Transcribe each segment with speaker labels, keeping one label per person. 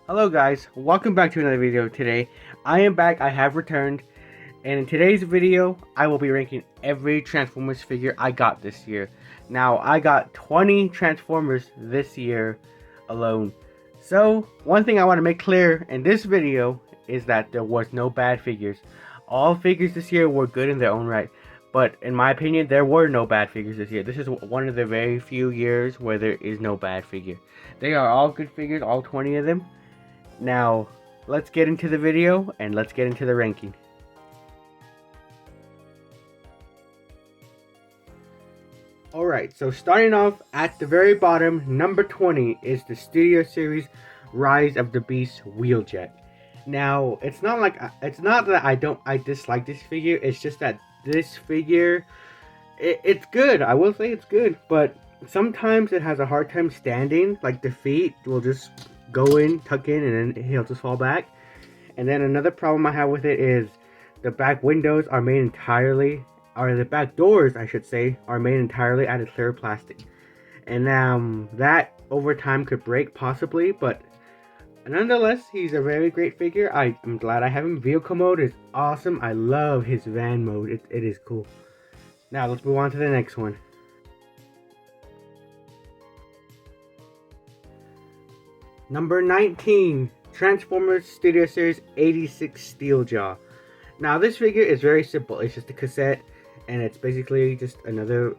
Speaker 1: Hello guys, welcome back to another video today. I am back, I have returned, and in today's video, I will be ranking every Transformers figure I got this year. Now, I got 20 Transformers this year alone. So, one thing I want to make clear in this video is that there was no bad figures. All figures this year were good in their own right. But in my opinion, there were no bad figures this year. This is one of the very few years where there is no bad figure. They are all good figures, all 20 of them. Now, let's get into the video and let's get into the ranking. Alright, so starting off at the very bottom, number 20 is the Studio Series Rise of the Beast Wheeljet. Now, it's not that I dislike this figure, it's just that this figure, it's good. I will say it's good, but sometimes it has a hard time standing. Like the feet will just go in, tuck in, and then he'll just fall back. And then another problem I have with it is the back windows are made entirely, or the back doors, I should say, are made entirely out of clear plastic. And that over time could break possibly, but nonetheless, he's a very great figure. I'm glad I have him. Vehicle mode is awesome. I love his van mode. It is cool. Now let's move on to the next one. Number 19, Transformers Studio Series 86 Steeljaw. Now this figure is very simple. It's just a cassette, and it's basically just another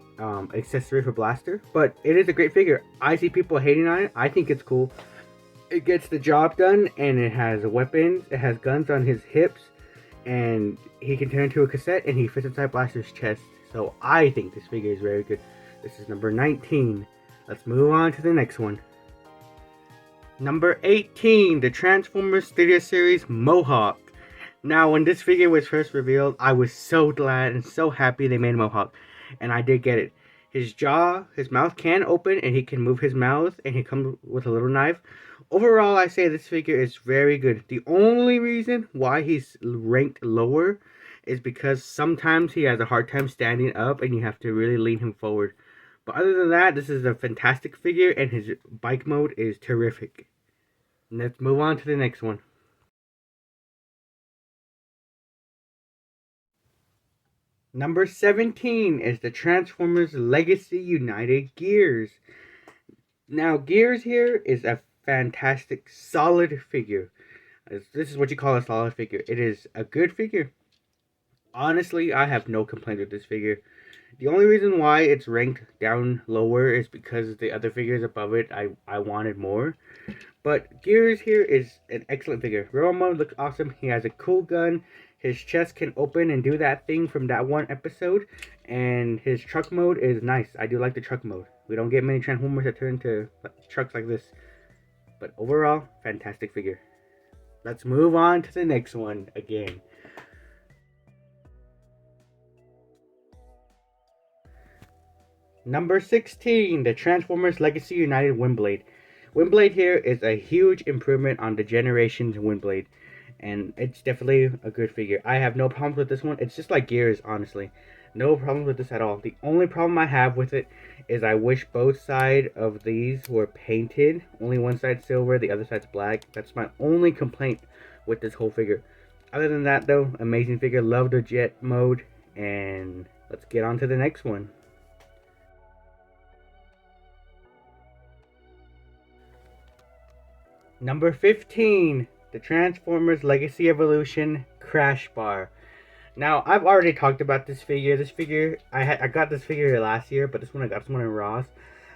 Speaker 1: accessory for Blaster. But it is a great figure. I see people hating on it. I think it's cool. It gets the job done, and it has weapons. It has guns on his hips, and he can turn into a cassette, and he fits inside Blaster's chest. So I think this figure is very good. This is number 19. Let's move on to the next one. Number 18, the Transformers Studio Series Mohawk. Now, when this figure was first revealed, I was so glad and so happy they made Mohawk. And I did get it. His mouth can open, and he can move his mouth, and he comes with a little knife. Overall, I say this figure is very good. The only reason why he's ranked lower is because sometimes he has a hard time standing up, and you have to really lean him forward. But other than that, this is a fantastic figure, and his bike mode is terrific. Let's move on to the next one. Number 17 is the Transformers Legacy United Gears. Now, Gears here is a fantastic, solid figure. This is what you call a solid figure. It is a good figure. Honestly, I have no complaint with this figure. The only reason why it's ranked down lower is because the other figures above it, I wanted more. But Gears here is an excellent figure. Raw mode looks awesome. He has a cool gun. His chest can open and do that thing from that one episode. And his truck mode is nice. I do like the truck mode. We don't get many Transformers that turn into trucks like this. But overall, fantastic figure. Let's move on to the next one again. Number 16, the Transformers Legacy United Windblade. Windblade here is a huge improvement on the Generations Windblade, and it's definitely a good figure. I have no problems with this one. It's just like Gears, honestly. No problems with this at all. The only problem I have with it is I wish both sides of these were painted. Only one side's silver, the other side's black. That's my only complaint with this whole figure. Other than that, though, amazing figure. Love the jet mode, and let's get on to the next one. Number 15, the Transformers Legacy Evolution Crash Bar. Now, I've already talked about this figure. I got this figure last year, but I got this one in Ross.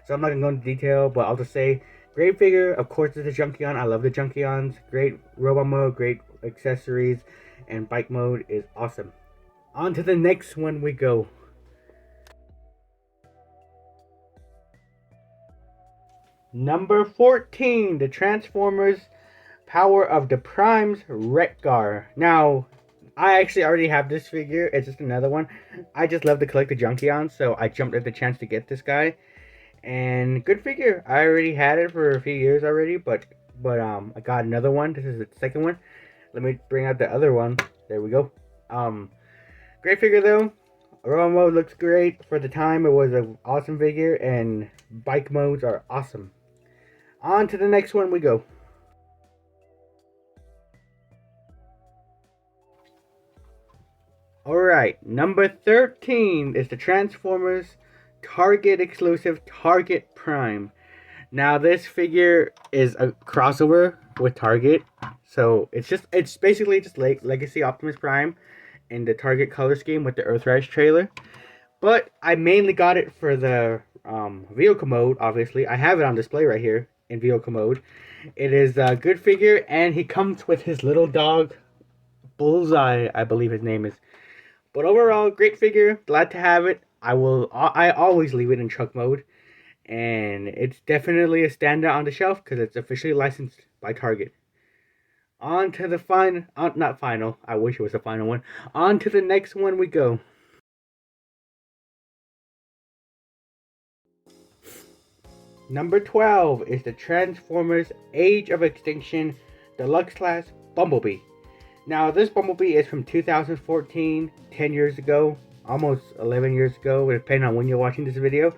Speaker 1: So I'm not going to go into detail, but I'll just say, great figure. Of course, it's a Junkion. I love the Junkions. Great robot mode, great accessories, and bike mode is awesome. On to the next one we go. Number 14, the Transformers Power of the Primes Wreck-Gar. Now, I actually already have this figure. It's just another one. I just love to collect the Junkions, so I jumped at the chance to get this guy. And good figure. I already had it for a few years already, but I got another one. This is the second one. Let me bring out the other one. There we go. Great figure though. Raw mode looks great. For the time, it was an awesome figure, and bike modes are awesome. On to the next one we go. right, number 13 is the Transformers Target exclusive Target Prime. Now this figure is a crossover with Target, so it's basically just like Legacy Optimus Prime in the Target color scheme with the Earthrise trailer. But I mainly got it for the vehicle mode. Obviously, I have it on display right here in vehicle mode. It is a good figure, and he comes with his little dog, Bullseye, I believe his name is. But overall, great figure. Glad to have it. I always leave it in truck mode, and it's definitely a standout on the shelf because it's officially licensed by Target. On to the not final. I wish it was the final one. On to the next one we go. Number 12 is the Transformers Age of Extinction Deluxe Class Bumblebee. Now, this Bumblebee is from 2014, 10 years ago, almost 11 years ago, depending on when you're watching this video.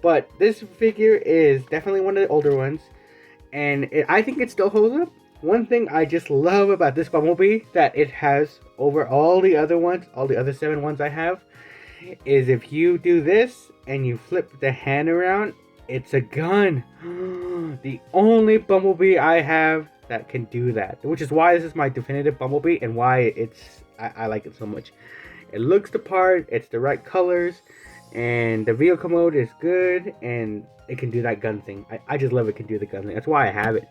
Speaker 1: But this figure is definitely one of the older ones, and I think it still holds up. One thing I just love about this Bumblebee that it has over all the other ones, all the other 7 ones I have, is if you do this and you flip the hand around, it's a gun. The only Bumblebee I have that can do that, which is why this is my definitive Bumblebee and why I like it so much. It looks the part, it's the right colors, and the vehicle mode is good, and it can do that gun thing. I just love it can do the gun thing. That's why I have it.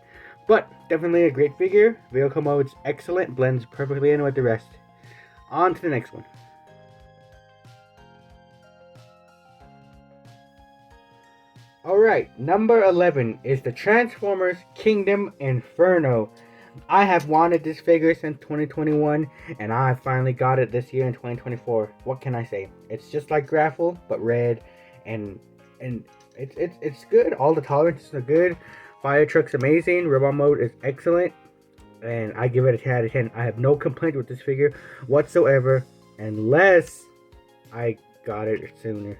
Speaker 1: But definitely a great figure. Vehicle mode's excellent, blends perfectly in with the rest. On to the next one. Alright, number 11 is the Transformers Kingdom Inferno. I have wanted this figure since 2021, and I finally got it this year in 2024. What can I say? It's just like Graffle, but red, and it's good. All the tolerances are good. Fire truck's amazing. Robot mode is excellent, and I give it a 10 out of 10. I have no complaint with this figure whatsoever, unless I got it sooner.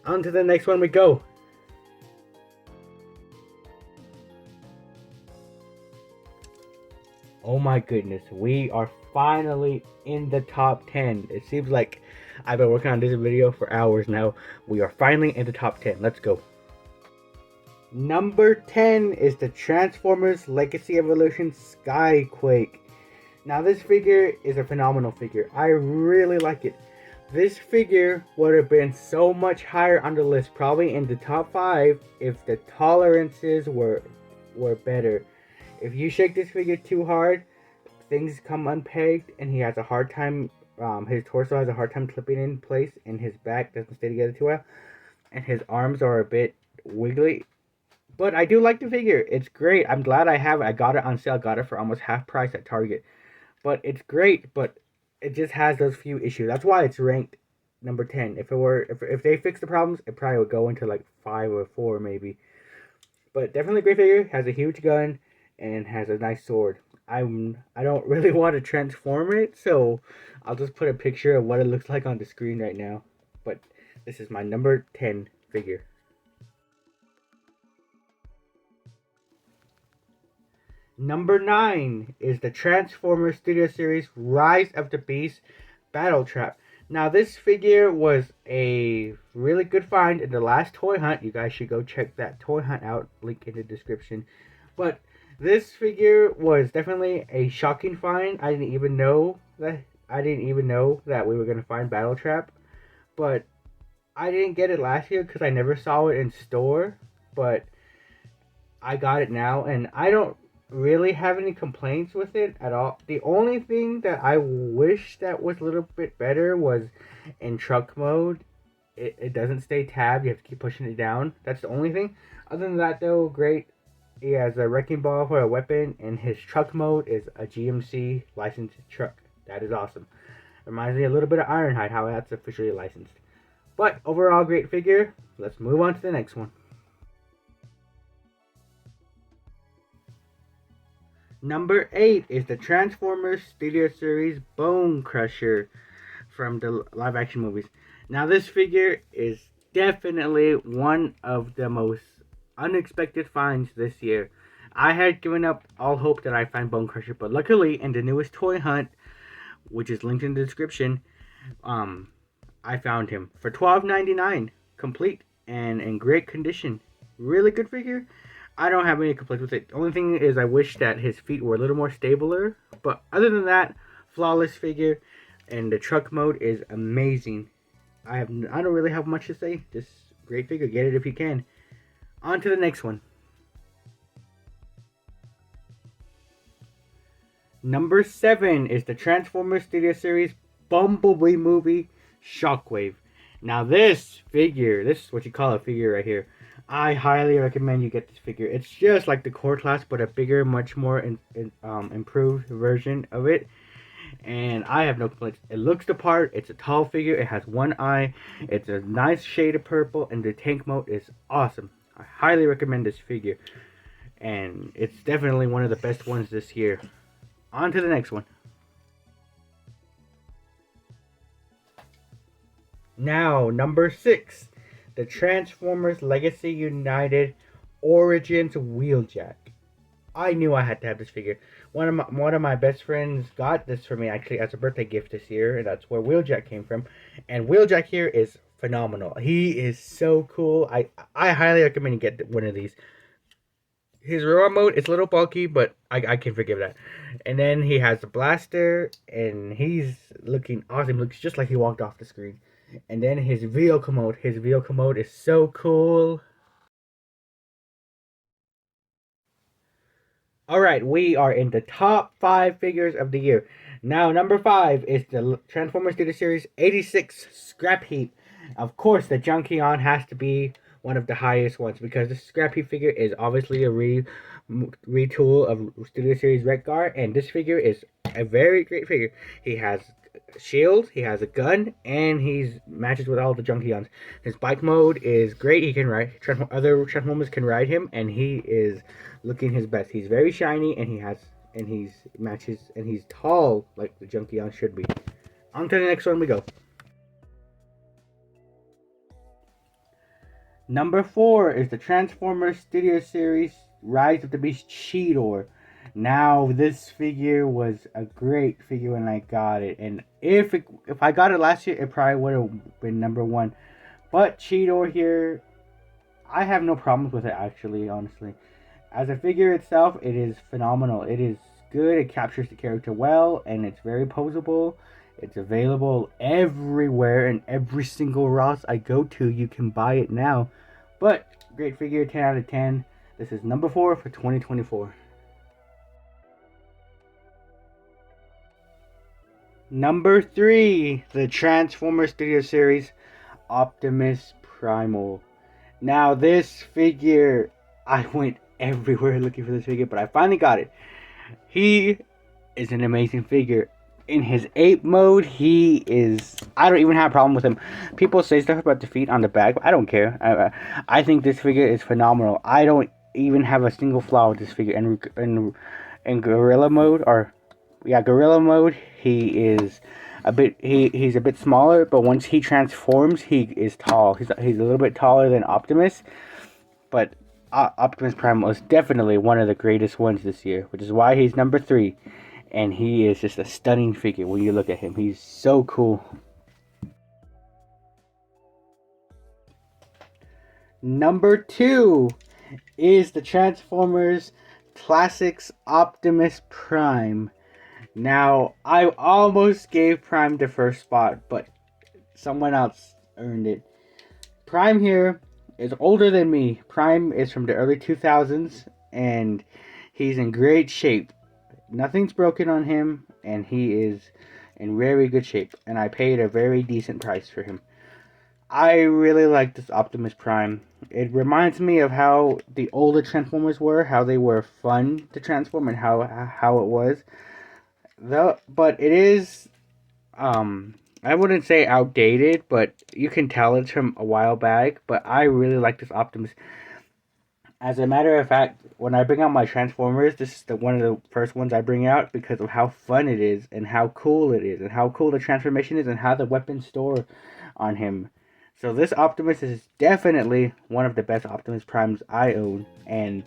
Speaker 1: On to the next one we go. Oh my goodness, we are finally in the top 10. It seems like I've been working on this video for hours now. We are finally in the top 10. Let's go. Number 10 is the Transformers Legacy Evolution Skyquake. Now this figure is a phenomenal figure. I really like it. This figure would have been so much higher on the list, probably in the top 5, if the tolerances were better. If you shake this figure too hard, things come unpegged, and he has a hard time, his torso has a hard time clipping in place, and his back doesn't stay together too well, and his arms are a bit wiggly. But I do like the figure. It's great. I'm glad I have it. I got it on sale. I got it for almost half price at Target. But it's great, but it just has those few issues. That's why it's ranked number 10. If they fix the problems, it probably would go into like 5 or 4 maybe. But definitely a great figure. Has a huge gun and has a nice sword. I don't really want to transform it, so I'll just put a picture of what it looks like on the screen right now. But this is my number 10 figure. Number 9 is the Transformers Studio Series Rise of the Beast Battle Trap. Now this figure was a really good find in the last toy hunt. You guys should go check that toy hunt out. Link in the description. But this figure was definitely a shocking find. I didn't even know that we were gonna find Battle Trap. But I didn't get it last year because I never saw it in store. But I got it now, and I don't really have any complaints with it at all. The only thing that I wish that was a little bit better was in truck mode. It doesn't stay tabbed. You have to keep pushing it down. That's the only thing. Other than that, though, great. He has a wrecking ball for a weapon, and his truck mode is a GMC licensed truck. That is awesome. Reminds me a little bit of Ironhide, how that's officially licensed. But overall, great figure. Let's move on to the next one. Number 8 is the Transformers Studio Series Bone Crusher from the live action movies. Now this figure is definitely one of the most unexpected finds this year. I had given up all hope that I'd find Bone Crusher, but luckily in the newest toy hunt, which is linked in the description. I found him for $12.99, complete and in great condition. Really good figure. I don't have any complaints with it. The only thing is I wish that his feet were a little more stabler. But other than that, flawless figure. And the truck mode is amazing. I don't really have much to say. Just great figure. Get it if you can. On to the next one. Number 7 is the Transformers Studio Series Bumblebee movie Shockwave. Now this figure, this is what you call a figure right here. I highly recommend you get this figure. It's just like the core class, but a bigger, much more improved version of it. And I have no complaints. It looks the part. It's a tall figure. It has one eye. It's a nice shade of purple, and the tank mode is awesome. I highly recommend this figure, and it's definitely one of the best ones this year. On to the next one. Now, number 6, the Transformers Legacy United Origins Wheeljack. I knew I had to have this figure. One of my best friends got this for me actually as a birthday gift this year, and that's where Wheeljack came from. And Wheeljack here is phenomenal. He is so cool. I highly recommend you get one of these. His raw mode is a little bulky, but I can forgive that. And then he has the blaster, and he's looking awesome. Looks just like he walked off the screen. And then his vehicle mode is so cool. Alright, we are in the top 5 figures of the year. Now, number 5 is the Transformers Studio Series 86 Scrap Heap. Of course, the Junkion has to be one of the highest ones, because the Scrap Heap figure is obviously a retool of Studio Series Redguard, and this figure is a very great figure. He has a shield, he has a gun, and he matches with all the Junkions. His bike mode is great. He can ride, other Transformers can ride him, and he is looking his best. He's very shiny, and he's matches, and he's tall like the Junkion should be. On to the next one we go. Number 4 is the Transformers Studio Series Rise of the Beast Cheetor. Now, this figure was a great figure when I got it, and if I got it last year, it probably would have been number 1. But Cheetor here, I have no problems with it actually, honestly. As a figure itself, it is phenomenal. It is good. It captures the character well, and it's very posable. It's available everywhere, and every single Ross I go to, you can buy it now. But great figure, 10 out of 10. This is number 4 for 2024. Number 3, the Transformers Studio Series Optimus Primal. Now this figure, I went everywhere looking for this figure, but I finally got it. He is an amazing figure. In his ape mode, he is... I don't even have a problem with him. People say stuff about the feet on the back, but I don't care. I think this figure is phenomenal. I don't even have a single flaw with this figure. In gorilla mode, gorilla mode, he is a bit... He's a bit smaller, but once he transforms, he is tall. He's a little bit taller than Optimus, but Optimus Primal is definitely one of the greatest ones this year, which is why he's number 3. And he is just a stunning figure when you look at him. He's so cool. Number 2 is the Transformers Classics Optimus Prime. Now, I almost gave Prime the first spot, but someone else earned it. Prime here is older than me. Prime is from the early 2000s, and he's in great shape. Nothing's broken on him, and he is in very good shape, and I paid a very decent price for him. I really like this Optimus Prime. It reminds me of how the older Transformers were, how they were fun to transform, and how it was. But it is, I wouldn't say outdated, but you can tell it's from a while back. But I really like this Optimus. As a matter of fact, when I bring out my Transformers, this is one of the first ones I bring out because of how fun it is, and how cool it is, and how cool the transformation is, and how the weapons store on him. So this Optimus is definitely one of the best Optimus Primes I own, and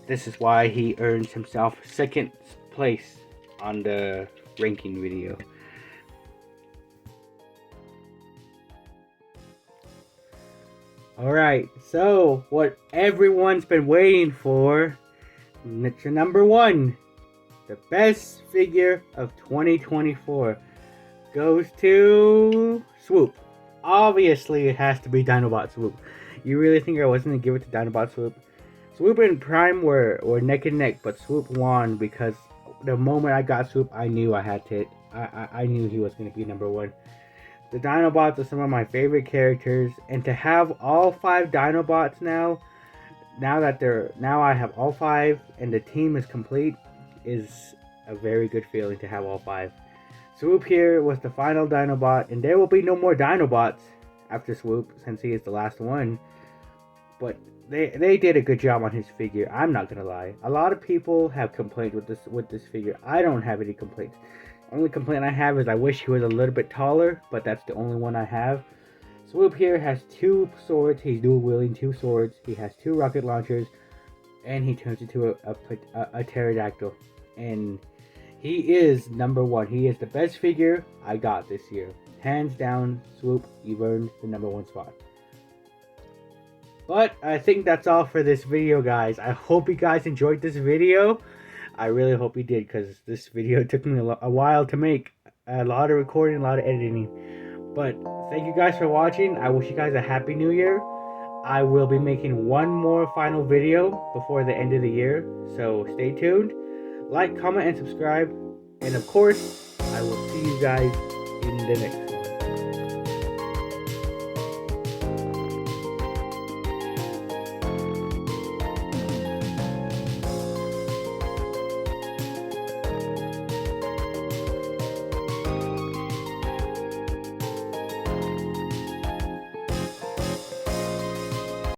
Speaker 1: this is why he earns himself second place on the ranking video. Alright, so what everyone's been waiting for, it's your number one. The best figure of 2024 goes to Swoop. Obviously, it has to be Dinobot Swoop. You really think I wasn't going to give it to Dinobot Swoop? Swoop and Prime were neck and neck, but Swoop won because the moment I got Swoop, I knew I had to. I knew he was going to be number one. The Dinobots are some of my favorite characters, and to have all 5 Dinobots now I have all 5 and the team is complete, is a very good feeling to have all 5. Swoop here was the final Dinobot, and there will be no more Dinobots after Swoop since he is the last one. But they did a good job on his figure. I'm not gonna lie. A lot of people have complained with this figure. I don't have any complaints. Only complaint I have is I wish he was a little bit taller, but that's the only one I have. Swoop here has 2 swords. He's dual wielding 2 swords. He has 2 rocket launchers, and he turns into a pterodactyl. And he is number one. He is the best figure I got this year. Hands down, Swoop, you've earned the number 1 spot. But I think that's all for this video, guys. I hope you guys enjoyed this video. I really hope you did, because this video took me a while to make. A lot of recording, a lot of editing. But thank you guys for watching. I wish you guys a happy new year. I will be making one more final video before the end of the year, so stay tuned. Like, comment, and subscribe. And of course, I will see you guys in the next